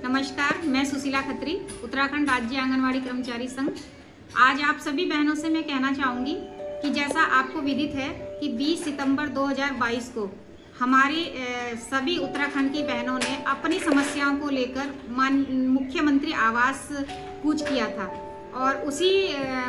नमस्कार, मैं सुशीला खत्री, उत्तराखंड राज्य आंगनवाड़ी कर्मचारी संघ। आज आप सभी बहनों से मैं कहना चाहूँगी कि जैसा आपको विदित है कि 20 सितंबर 2022 को हमारी सभी उत्तराखंड की बहनों ने अपनी समस्याओं को लेकर मुख्यमंत्री आवास कूच किया था और उसी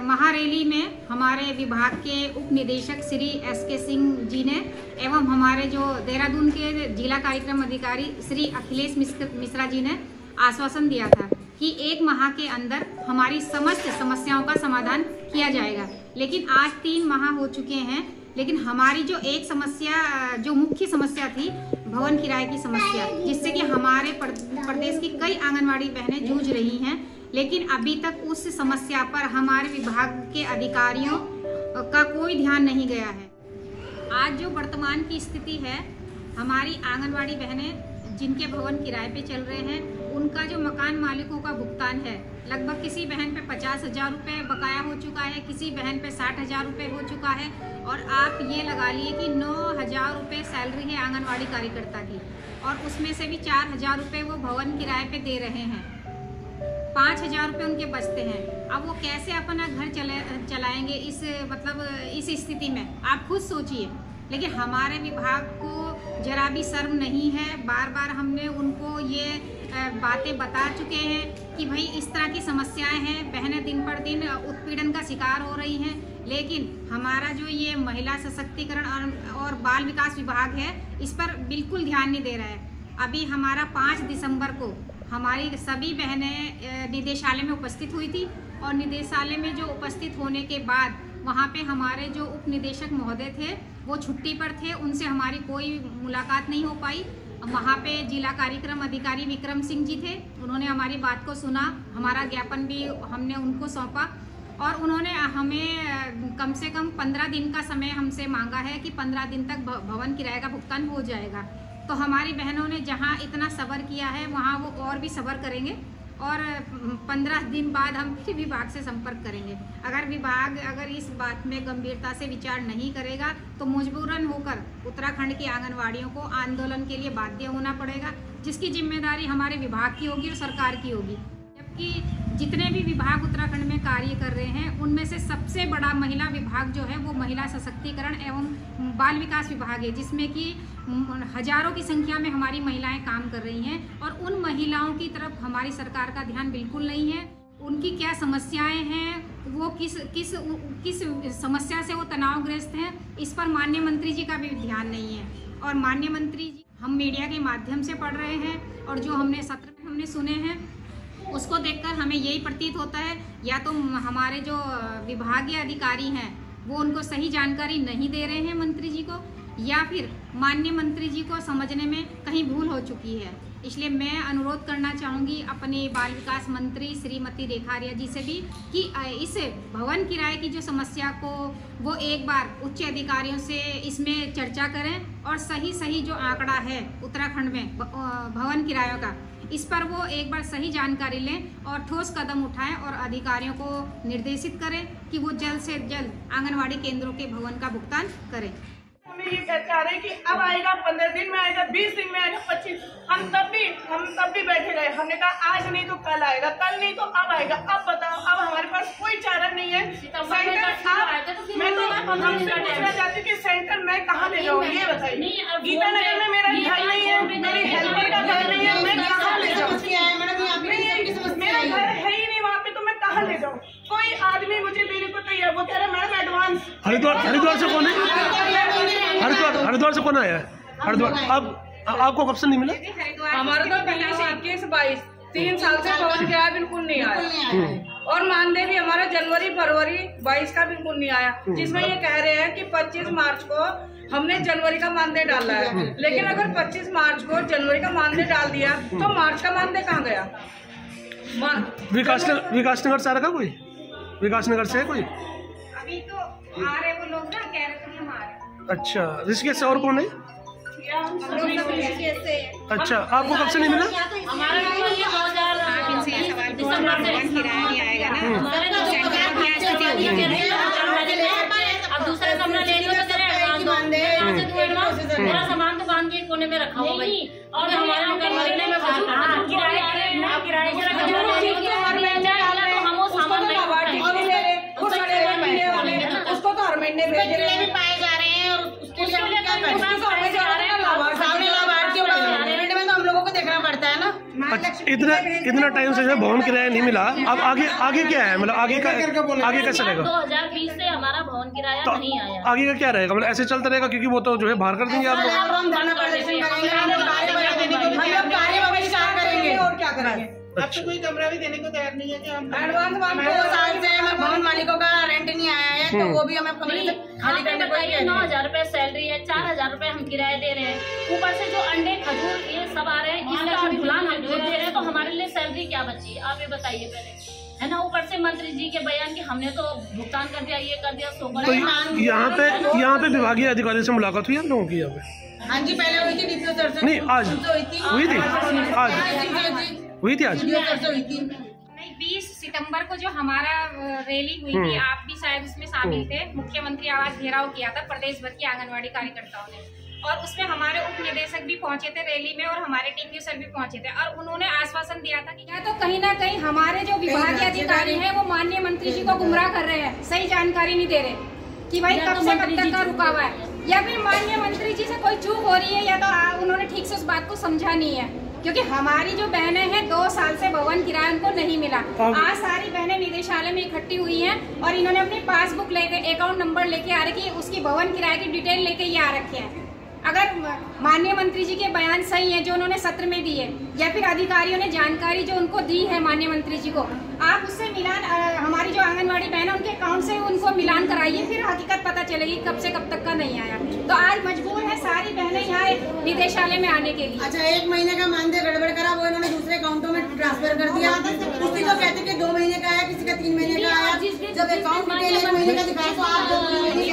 महारैली में हमारे विभाग के उप निदेशक श्री SK सिंह जी ने एवं हमारे जो देहरादून के जिला कार्यक्रम अधिकारी श्री अखिलेश मिश्रा जी ने आश्वासन दिया था कि 1 माह के अंदर हमारी समस्त समस्याओं का समाधान किया जाएगा। लेकिन आज 3 माह हो चुके हैं, लेकिन हमारी जो एक समस्या, जो मुख्य समस्या थी भवन किराए की समस्या, जिससे कि हमारे प्रदेश की कई आंगनवाड़ी बहनें जूझ रही हैं, लेकिन अभी तक उस समस्या पर हमारे विभाग के अधिकारियों का कोई ध्यान नहीं गया है। आज जो वर्तमान की स्थिति है, हमारी आंगनवाड़ी बहनें जिनके भवन किराए पे चल रहे हैं, उनका जो मकान मालिकों का भुगतान है, लगभग किसी बहन पे 50,000 रुपये बकाया हो चुका है, किसी बहन पे 60,000 रुपये हो चुका है और आप ये लगा लिए कि 9,000 रुपये सैलरी है आंगनवाड़ी कार्यकर्ता की और उसमें से भी 4,000 रुपये वो भवन किराए पे दे रहे हैं, 5,000 रुपये उनके बचते हैं। अब वो कैसे अपना घर चलाएंगे इस स्थिति में, आप खुद सोचिए। लेकिन हमारे विभाग को जरा भी शर्म नहीं है। बार बार हमने उनको ये बातें बता चुके हैं कि भाई इस तरह की समस्याएं हैं, बहनें दिन पर दिन उत्पीड़न का शिकार हो रही हैं, लेकिन हमारा जो ये महिला सशक्तिकरण और बाल विकास विभाग है, इस पर बिल्कुल ध्यान नहीं दे रहा है। अभी हमारा 5 दिसंबर को हमारी सभी बहनें निदेशालय में उपस्थित हुई थी और निदेशालय में जो उपस्थित होने के बाद वहाँ पे हमारे जो उप निदेशक महोदय थे वो छुट्टी पर थे, उनसे हमारी कोई मुलाकात नहीं हो पाई। वहाँ पे जिला कार्यक्रम अधिकारी विक्रम सिंह जी थे, उन्होंने हमारी बात को सुना, हमारा ज्ञापन भी हमने उनको सौंपा और उन्होंने हमें कम से कम 15 दिन का समय हमसे मांगा है कि 15 दिन तक भवन किराए का भुगतान हो जाएगा। तो हमारी बहनों ने जहाँ इतना सब्र किया है, वहाँ वो और भी सब्र करेंगे और 15 दिन बाद हम फिर विभाग से संपर्क करेंगे। अगर विभाग इस बात में गंभीरता से विचार नहीं करेगा तो मजबूरन होकर उत्तराखंड की आंगनवाड़ियों को आंदोलन के लिए बाध्य होना पड़ेगा, जिसकी जिम्मेदारी हमारे विभाग की होगी और सरकार की होगी। जबकि जितने भी विभाग उत्तराखंड में कार्य कर रहे हैं, उनमें से सबसे बड़ा महिला विभाग जो है वो महिला सशक्तिकरण एवं बाल विकास विभाग है, जिसमें कि हजारों की संख्या में हमारी महिलाएं काम कर रही हैं और उन महिलाओं की तरफ हमारी सरकार का ध्यान बिल्कुल नहीं है। उनकी क्या समस्याएं हैं, वो किस समस्या से वो तनावग्रस्त हैं, इस पर माननीय मंत्री जी का भी ध्यान नहीं है। और माननीय मंत्री जी हम मीडिया के माध्यम से पढ़ रहे हैं और जो हमने सत्र में हमने सुने हैं, उसको देखकर हमें यही प्रतीत होता है या तो हमारे जो विभागीय अधिकारी हैं वो उनको सही जानकारी नहीं दे रहे हैं मंत्री जी को, या फिर माननीय मंत्री जी को समझने में कहीं भूल हो चुकी है। इसलिए मैं अनुरोध करना चाहूँगी अपने बाल विकास मंत्री श्रीमती रेखा आर्या जी से भी कि इस भवन किराए की जो समस्या को वो एक बार उच्च अधिकारियों से इसमें चर्चा करें और सही जो आंकड़ा है उत्तराखंड में भवन किरायों का, इस पर वो एक बार सही जानकारी लें और ठोस कदम उठाएं और अधिकारियों को निर्देशित करें कि वो जल्द से जल्द आंगनवाड़ी केंद्रों के भवन का भुगतान करें। हमें ये कहते आ रहे हैं कि अब आएगा, 15 दिन में आएगा, 20 दिन में आएगा, 25। हम तब भी बैठे रहे। हमने कहा आज नहीं तो कल आएगा, कल नहीं तो अब आएगा। अब बताओ, अब हमारे पास कोई चारा नहीं है। मैं तो हमसे पूछना चाहती हूँ कि सेंटर मैं कहाँ ले जाऊँ, ये बताइए। गीता नगर में मेरा घर नहीं है, मेरी हेल्पर का घर नहीं है, मैं कहाँ ले जाऊँ? मेरा घर है ही नहीं वहाँ पे, तो मैं कहाँ ले जाऊँ? कोई आदमी मुझे देने को तैयार, वो कह रहा मैडम एडवांस। हरिद्वार से कौन है? हरिद्वार से कौन आया है? हरिद्वार आपको कब से नहीं मिला? हमारा तो 20, 21, 22, 3 साल से भवन किराया बिल्कुल नहीं आया और मानदेय भी हमारा जनवरी फरवरी 22 का बिल्कुल नहीं आया, जिसमें ये कह रहे हैं कि 25 मार्च को हमने जनवरी का मानदेय डाला है। लेकिन अगर 25 मार्च को जनवरी का मानदेय डाल दिया तो मार्च का मानदेय कहाँ गया? विकास नगर से आ रहा कोई? विकास नगर से है कोई? अभी तो आ रहे वो लोग ना, कह रहे थे हम आ रहे। अच्छा, ऋषिकेश से और कौन है? अच्छा, आपको कब से नहीं मिला? हमारा किराया नहीं आएगा ना, अब दूसरा कमरा ले लो तो मेरा सामान दुकान के कोने में रखा हुआ और हमारा किराया इतना टाइम से जो है भवन किराया नहीं मिला, अब आगे क्या है, मतलब आगे कैसे रहेगा? 2020 से हमारा भवन किराया नहीं आया, आगे का क्या रहेगा, मतलब ऐसे चलता रहेगा? क्योंकि वो तो जो है बाहर कर देंगे आपको। और क्या करेंगे? अब तो कोई कमरा भी देने को तैयार नहीं है कि हम एडवांस 2 साल से हमें भवन मालिकों का रेंट नहीं आया है, तो वो भी हमें कमरे से खाली करने को 9,000 रुपए सैलरी है, 4,000 रुपए हम किराया दे रहे हैं, ऊपर से जो अंडे खजूर ये सब आ रहे हैं, इसका हम ढुलान हम दे रहे हैं, तो हमारे लिए सैलरी क्या बची? आप ये बताइए पहले, है ना। ऊपर से मंत्री जी के बयान कि हमने तो भुगतान कर दिया, ये कर दिया, सो कर दिया। यहाँ पे विभागीय अधिकारी से मुलाकात हुई आप लोगों की? यहाँ पे हाँ जी, पहले हुई थी डीपीओ सर से। नहीं, आज हुई थी, आज नहीं, 20 सितंबर को जो हमारा रैली हुई थी, आप भी शायद उसमें शामिल थे। मुख्यमंत्री आवास घेराव किया था प्रदेश भर की आंगनवाड़ी कार्यकर्ताओं ने, और उसमें हमारे उप निदेशक भी पहुंचे थे रैली में, और हमारे टीपीओ सर भी पहुंचे थे, और उन्होंने आश्वासन दिया था कि तो कहीं ना कहीं हमारे जो विभागीय अधिकारी हैं वो माननीय मंत्री जी को गुमराह कर रहे हैं, सही जानकारी नहीं दे रहे कि भाई कब से कब तक का रुका हुआ है, या फिर माननीय मंत्री जी से कोई चूक हो रही है, या तो उन्होंने ठीक से उस बात को समझा नहीं है। क्योंकि हमारी जो बहनें हैं 2 साल से भवन किराया उनको नहीं मिला। आज सारी बहनें निदेशालय में इकट्ठी हुई हैं, और इन्होंने अपनी पासबुक लेके अकाउंट नंबर लेके आ रखी है, उसकी भवन किराए की डिटेल लेके ये आ रखे हैं। अगर माननीय मंत्री जी के बयान सही है जो उन्होंने सत्र में दिए, या फिर अधिकारियों ने जानकारी जो उनको दी है माननीय मंत्री जी को, आप उससे मिलान, हमारी जो आंगनवाड़ी बहन है उनके अकाउंट से उनको मिलान कराइए, फिर हकीकत पता चलेगी कब से कब तक का नहीं आया। तो आज मजबूर है सारी बहनें यहाँ निदेशालय में आने के लिए। अच्छा, 1 महीने का मानदेय गड़बड़ करा, वो इन्होंने दूसरे अकाउंटों में ट्रांसफर कर दिया। किसी को कहते कि 2 महीने का आया, किसी का 3 महीने का आया। जब अकाउंट डिटेल 1 महीने का दिखाया तो आप 2 महीने लगी